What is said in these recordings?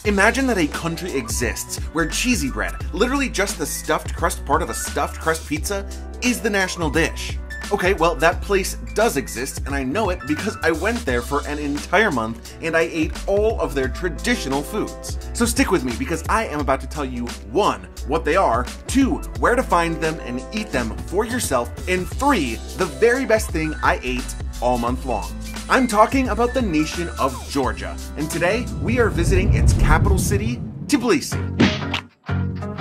Imagine that a country exists where cheesy bread, literally just the stuffed crust part of a stuffed crust pizza, is the national dish. Okay, well, that place does exist, and I know it because I went there for an entire month and I ate all of their traditional foods. So stick with me because I am about to tell you 1, what they are, 2, where to find them and eat them for yourself, and 3, the very best thing I ate all month long. I'm talking about the nation of Georgia, and today we are visiting its capital city, Tbilisi.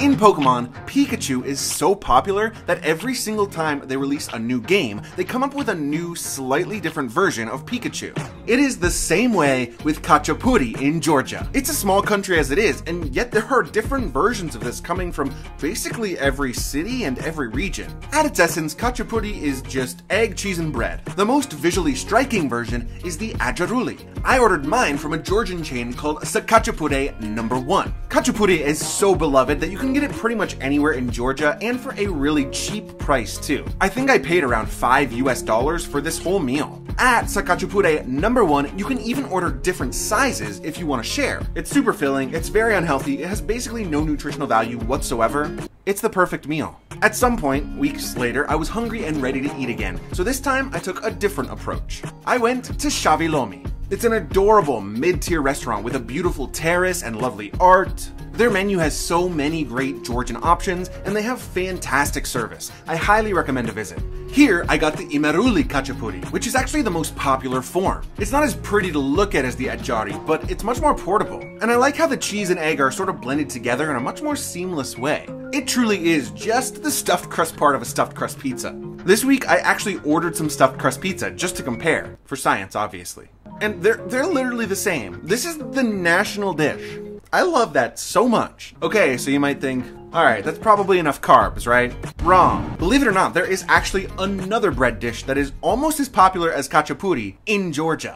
In Pokemon, Pikachu is so popular that every single time they release a new game, they come up with a new, slightly different version of Pikachu. It is the same way with Khachapuri in Georgia. It's a small country as it is, and yet there are different versions of this coming from basically every city and every region. At its essence, Khachapuri is just egg, cheese, and bread. The most visually striking version is the Ajaruli. I ordered mine from a Georgian chain called Khachapuri No. 1. Khachapuri is so beloved that you can get it pretty much anywhere in Georgia and for a really cheap price too. I think I paid around $5 for this whole meal. At Khachapuri No. 1, you can even order different sizes if you want to share. It's super filling, it's very unhealthy, it has basically no nutritional value whatsoever. It's the perfect meal. At some point, weeks later, I was hungry and ready to eat again, so this time I took a different approach. I went to Shavilomi. It's an adorable mid-tier restaurant with a beautiful terrace and lovely art. Their menu has so many great Georgian options, and they have fantastic service. I highly recommend a visit. Here, I got the Imeruli Khachapuri, which is actually the most popular form. It's not as pretty to look at as the Ajari, but it's much more portable. And I like how the cheese and egg are sort of blended together in a much more seamless way. It truly is just the stuffed crust part of a stuffed crust pizza. This week, I actually ordered some stuffed crust pizza just to compare, for science, obviously. And they're literally the same. This is the national dish. I love that so much. Okay, so you might think, alright, that's probably enough carbs, right? Wrong. Believe it or not, there is actually another bread dish that is almost as popular as Khachapuri in Georgia.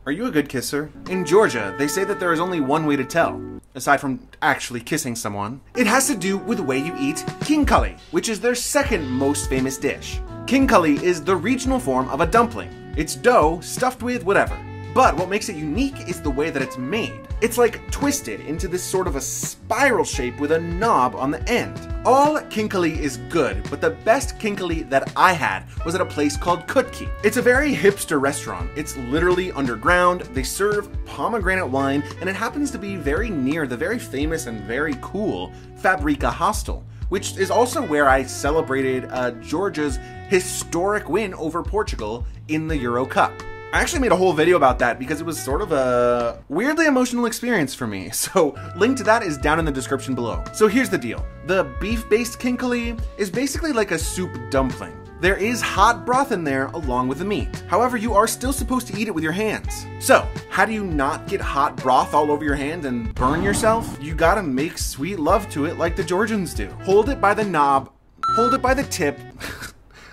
Are you a good kisser? In Georgia, they say that there is only one way to tell, aside from actually kissing someone. It has to do with the way you eat Khinkali, which is their second most famous dish. Khinkali is the regional form of a dumpling. It's dough stuffed with whatever. But what makes it unique is the way that it's made. It's like twisted into this sort of a spiral shape with a knob on the end. All Khinkali is good, but the best Khinkali that I had was at a place called Khutki. It's a very hipster restaurant. It's literally underground, they serve pomegranate wine, and it happens to be very near the very famous and very cool Fabrica Hostel, which is also where I celebrated Georgia's historic win over Portugal in the Euro Cup. I actually made a whole video about that because it was sort of a weirdly emotional experience for me, so link to that is down in the description below. So here's the deal. The beef-based Khinkali is basically like a soup dumpling. There is hot broth in there along with the meat. However, you are still supposed to eat it with your hands. So, how do you not get hot broth all over your hand and burn yourself? You gotta make sweet love to it like the Georgians do. Hold it by the knob, hold it by the tip.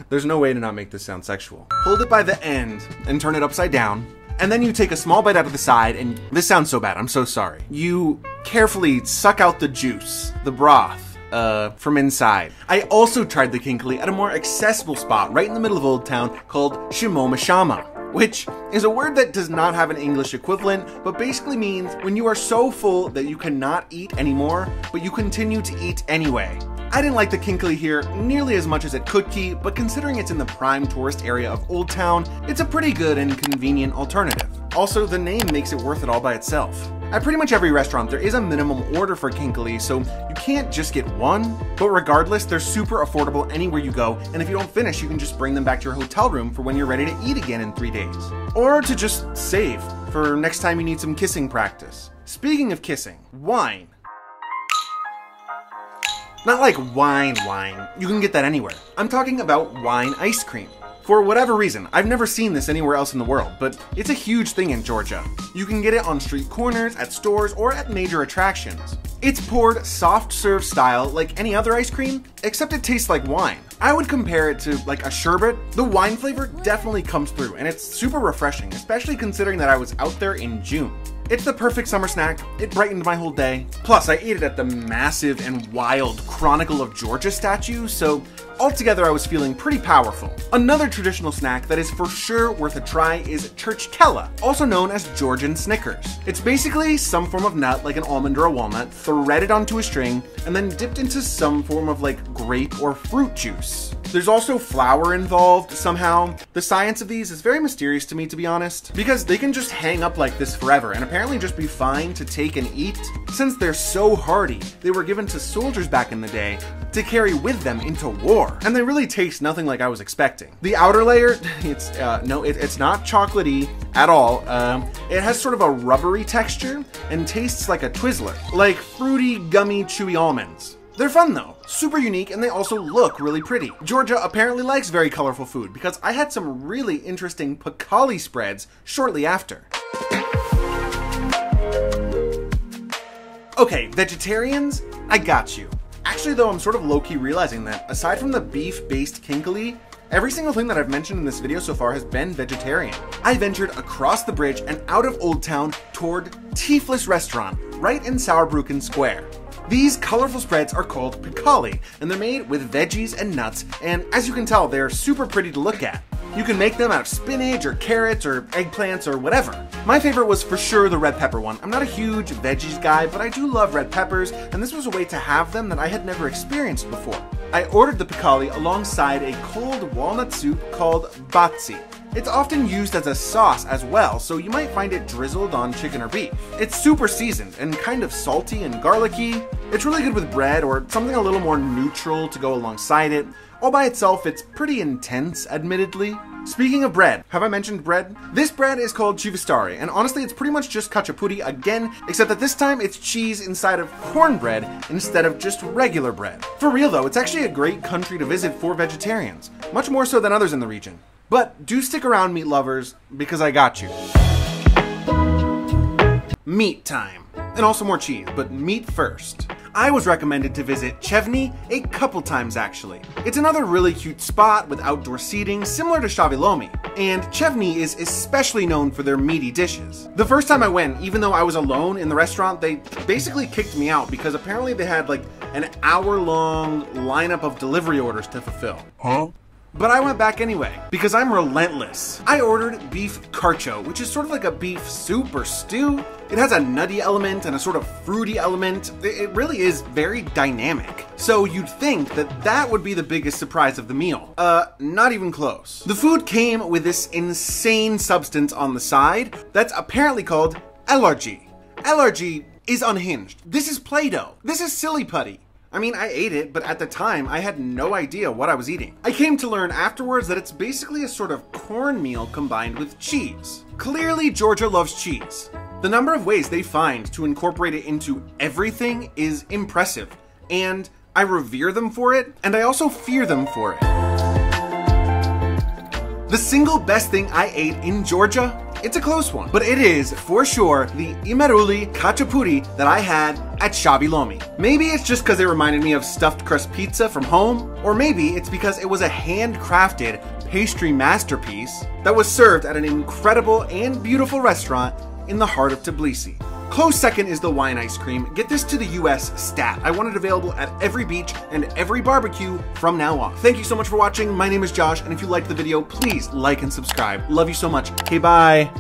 There's no way to not make this sound sexual. Hold it by the end and turn it upside down. And then you take a small bite out of the side and this sounds so bad, I'm so sorry. You carefully suck out the juice, the broth, from inside. I also tried the Khinkali at a more accessible spot right in the middle of Old Town called Shimomashama, which is a word that does not have an English equivalent, but basically means when you are so full that you cannot eat anymore, but you continue to eat anyway. I didn't like the Khinkali here nearly as much as at Khutki, but considering it's in the prime tourist area of Old Town, it's a pretty good and convenient alternative. Also, the name makes it worth it all by itself. At pretty much every restaurant, there is a minimum order for Khinkali, so you can't just get one, but regardless, they're super affordable anywhere you go, and if you don't finish, you can just bring them back to your hotel room for when you're ready to eat again in 3 days. Or to just save for next time you need some kissing practice. Speaking of kissing, wine. Not like wine, you can get that anywhere. I'm talking about wine ice cream. For whatever reason, I've never seen this anywhere else in the world, but it's a huge thing in Georgia. You can get it on street corners, at stores, or at major attractions. It's poured soft serve style like any other ice cream, except it tastes like wine. I would compare it to like a sherbet. The wine flavor definitely comes through, and it's super refreshing, especially considering that I was out there in June. It's the perfect summer snack, it brightened my whole day. Plus, I ate it at the massive and wild Chronicle of Georgia statue, so Altogether, I was feeling pretty powerful. Another traditional snack that is for sure worth a try is Churchkela, also known as Georgian Snickers. It's basically some form of nut, like an almond or a walnut, threaded onto a string, and then dipped into some form of like grape or fruit juice. There's also flour involved somehow. The science of these is very mysterious to me, to be honest, because they can just hang up like this forever and apparently just be fine to take and eat. Since they're so hardy, they were given to soldiers back in the day to carry with them into war. And they really taste nothing like I was expecting. The outer layer, it's not chocolatey at all. It has sort of a rubbery texture and tastes like a Twizzler, like fruity, gummy, chewy almonds. They're fun though, super unique, and they also look really pretty. Georgia apparently likes very colorful food because I had some really interesting Pkali spreads shortly after. Okay, vegetarians, I got you. Actually though, I'm sort of low-key realizing that aside from the beef-based Khinkali, every single thing that I've mentioned in this video so far has been vegetarian. I ventured across the bridge and out of Old Town toward Tiflis Restaurant, right in Saarbrücken Square. These colorful spreads are called Pkali, and they're made with veggies and nuts, and as you can tell, they're super pretty to look at. You can make them out of spinach or carrots or eggplants or whatever. My favorite was for sure the red pepper one. I'm not a huge veggies guy, but I do love red peppers, and this was a way to have them that I had never experienced before. I ordered the Pkali alongside a cold walnut soup called BHAZE. It's often used as a sauce as well, so you might find it drizzled on chicken or beef. It's super seasoned and kind of salty and garlicky. It's really good with bread or something a little more neutral to go alongside it. All by itself, it's pretty intense, admittedly. Speaking of bread, have I mentioned bread? This bread is called chivistari, and honestly it's pretty much just khachapuri again, except that this time it's cheese inside of cornbread instead of just regular bread. For real though, it's actually a great country to visit for vegetarians, much more so than others in the region. But do stick around, meat lovers, because I got you. Meat time. And also more cheese, but meat first. I was recommended to visit Chevny a couple times actually. It's another really cute spot with outdoor seating similar to Shavilomi, and Chevny is especially known for their meaty dishes. The first time I went, even though I was alone in the restaurant, they basically kicked me out because apparently they had like an hour-long lineup of delivery orders to fulfill. Huh? But I went back anyway, because I'm relentless. I ordered Beef Kharcho, which is sort of like a beef soup or stew. It has a nutty element and a sort of fruity element. It really is very dynamic. So you'd think that that would be the biggest surprise of the meal. Not even close. The food came with this insane substance on the side that's apparently called ELARJI. ELARJI is unhinged. This is Play-Doh. This is silly putty. I mean, I ate it, but at the time, I had no idea what I was eating. I came to learn afterwards that it's basically a sort of cornmeal combined with cheese. Clearly, Georgia loves cheese. The number of ways they find to incorporate it into everything is impressive, and I revere them for it, and I also fear them for it. The single best thing I ate in Georgia? It's a close one, but it is, for sure, the Imeruli Khachapuri that I had at Shavilomi. Maybe it's just because it reminded me of stuffed crust pizza from home, or maybe it's because it was a handcrafted pastry masterpiece that was served at an incredible and beautiful restaurant in the heart of Tbilisi. Close second is the wine ice cream. Get this to the US stat. I want it available at every beach and every barbecue from now on. Thank you so much for watching. My name is Josh, and if you liked the video, please like and subscribe. Love you so much. Okay, bye.